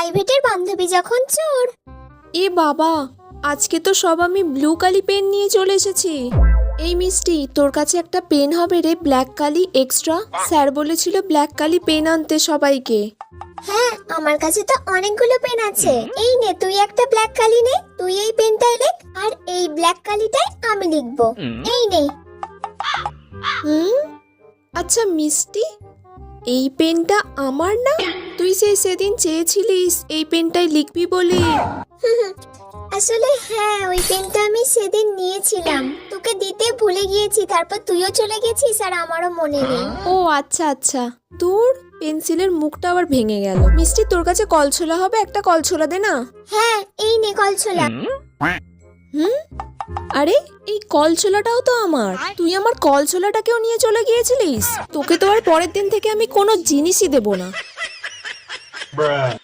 প্রাইভেটের বান্ধবী যখন চোর। এ বাবা, আজকে তো সব আমি ব্লু কালি পেন নিয়ে চলে এসেছি। এই মিষ্টি, তোর কাছে একটা পেন হবে রে, ব্ল্যাক কালি এক্সট্রা। স্যার বলেছিল ব্ল্যাক কালি পেন আনতে সবাইকে। হ্যাঁ, আমার কাছে তো অনেকগুলো পেন আছে। এই নে, তুই একটা ব্ল্যাক কালি নে, তুই এই পেনটাই লেখ, আর এই ব্ল্যাক কালিটাই আমি লিখবো। এই নে। আচ্ছা মিষ্টি, এই পেনটা আমার না? তুই সেদিন চেয়েছিলিস এই পেনটাই লিখবি বলে। আসলে হ্যাঁ, ওই পেনটা আমি সেদিন নিয়েছিলাম, তোকে দিতে ভুলে গিয়েছি, তারপর তুইও চলে গেছিস আর আমারও মনে নেই। ও আচ্ছা আচ্ছা, তোর পেন্সিলের মুখটা আবার ভেঙে গেল। মিষ্টি, তোর কাছে কলছোলা হবে? একটা কলছোলা দে না। হ্যাঁ, এই নে কলছোলা। আরে, এই কলছোলাটাও তো আমার। তুই আমার কলছোলাটাকেও নিয়ে চলে গিয়েছিলিস। তোকে তো আর পরের দিন থেকে আমি কোনো জিনিসই দেব না।